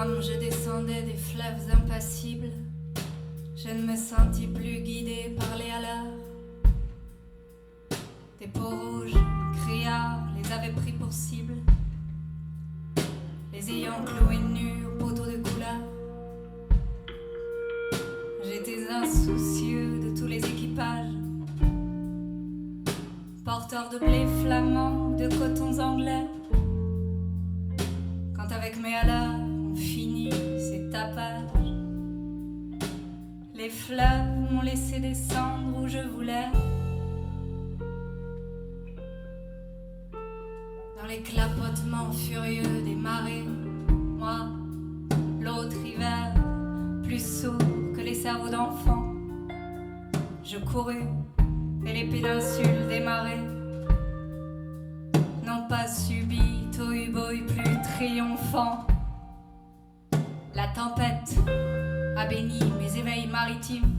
Comme je descendais des fleuves impassibles, je ne me sentis plus guidée par les haleurs. Des peaux rouges, criards les avaient pris pour cible, les ayant cloués nus au poteau de couleur. J'étais insoucieux de tous les équipages, porteurs de blé flamand, de cotons anglais. Quand avec mes haleurs on finit ces tapages, les fleuves m'ont laissé descendre où je voulais. Dans les clapotements furieux des marées, moi, l'autre hiver, plus sourd que les cerveaux d'enfants, je courus et les péninsules des marées n'ont pas subi tohu-bohu plus triomphant. La tempête a béni mes éveils maritimes,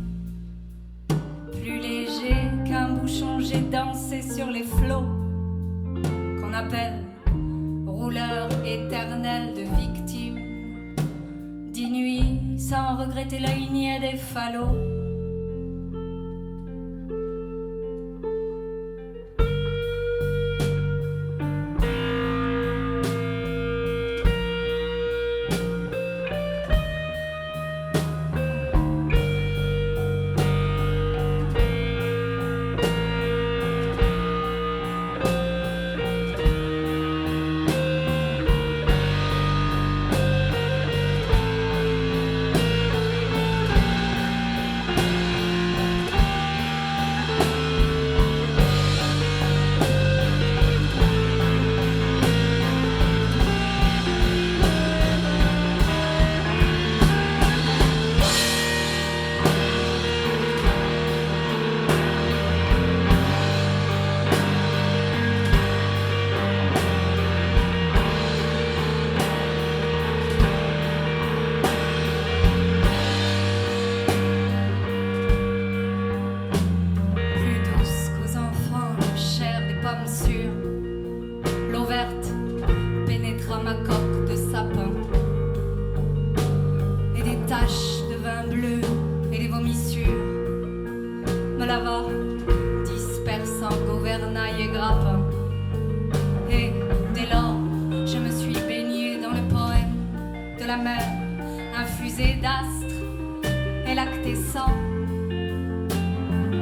plus léger qu'un bouchon j'ai dansé sur les flots qu'on appelle rouleur éternel de victimes, d'inuit sans regretter l'œil niais des falots.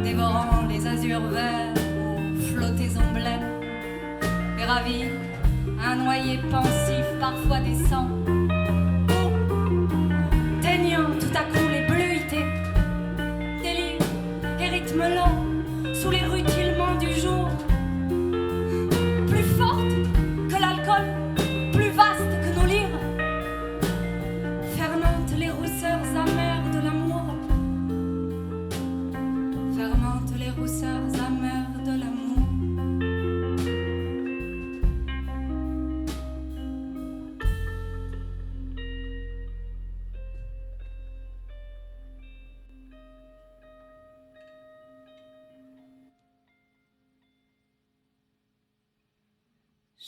Dévorant les azurs verts aux flottaisons blêmes, et ravi, un noyer pensif parfois descend, teignant tout à coup les bleuités, délire et rythme lent sous les rutilements du jour, plus forte que l'alcool, plus vaste que nos lyres, fermente les rousseurs amères de l'amour. Fermente les rousseurs amères de l'amour.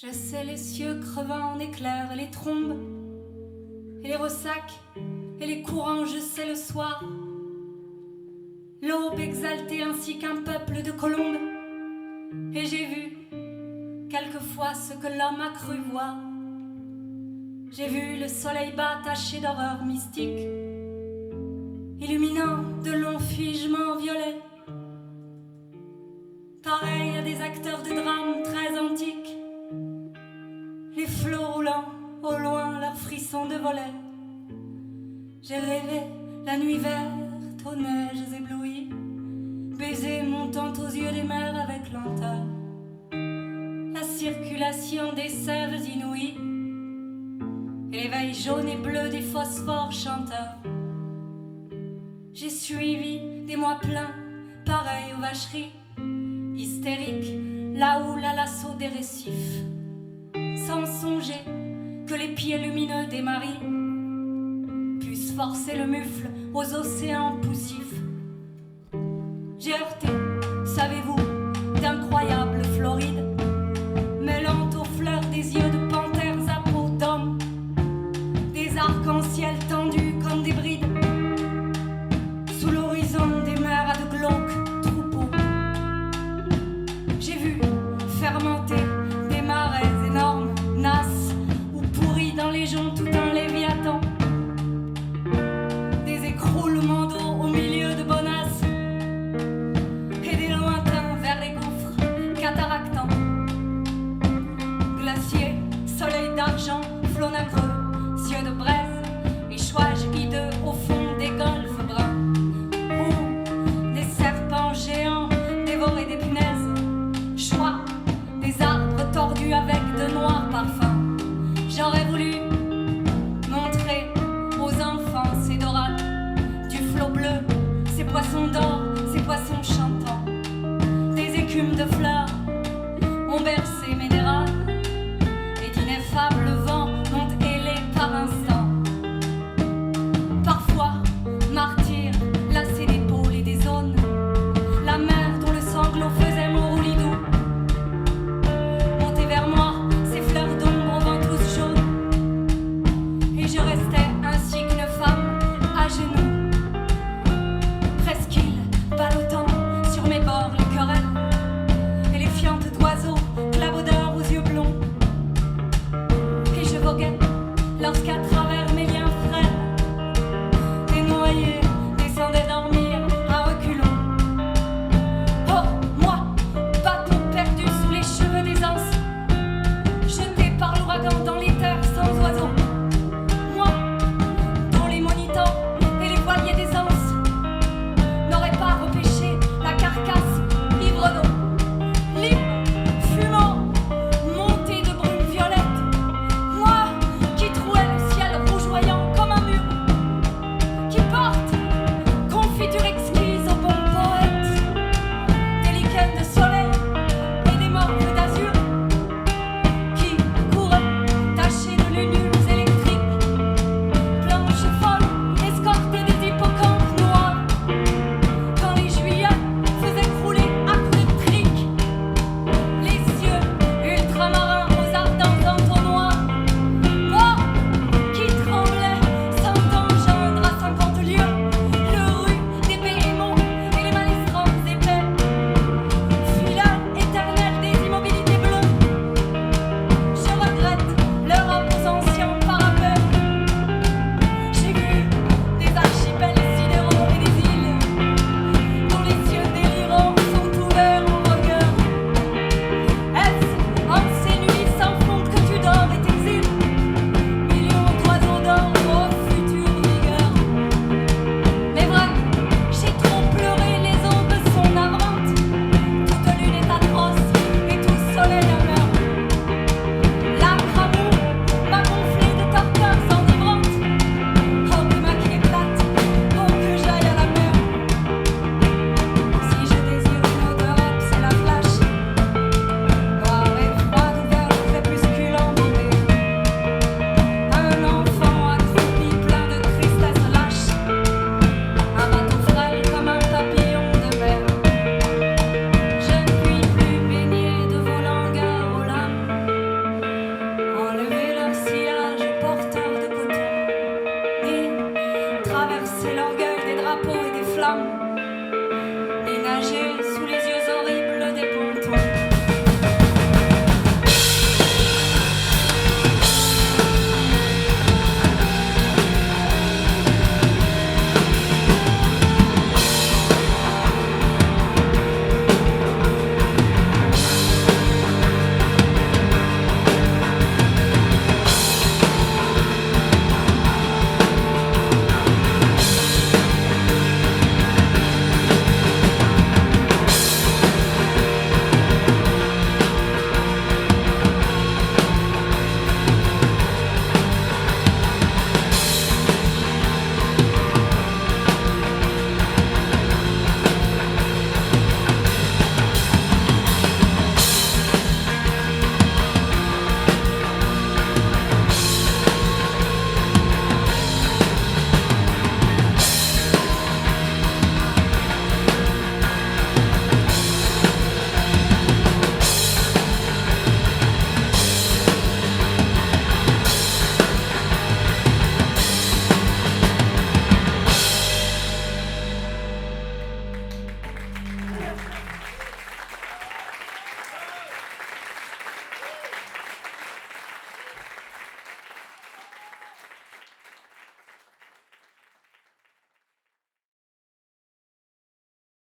Je sais les cieux crevant en éclairs, les trombes et les ressacs et les courants, je sais le soir, l'aube exaltée ainsi qu'un peuple de colombes. Et j'ai vu quelquefois ce que l'homme a cru voir. J'ai vu le soleil bas taché d'horreur mystique, illuminant de longs figements violets, pareil à des acteurs de drames très antiques, les flots roulant au loin leurs frissons de volets. J'ai rêvé la nuit verte aux neiges éblouies, baiser montant aux yeux des mers avec lenteur, la circulation des sèves inouïes et l'éveil jaune et bleu des phosphores chanteurs. J'ai suivi des mois pleins, pareils aux vacheries, hystériques, là où à l'assaut des récifs, sans songer que les pieds lumineux des maris puissent forcer le mufle aux océans poussifs. J'ai heurté, savez-vous, d'incroyables Florides, mêlant aux fleurs des yeux de panthères à peau d'homme, des arcs-en-ciel gens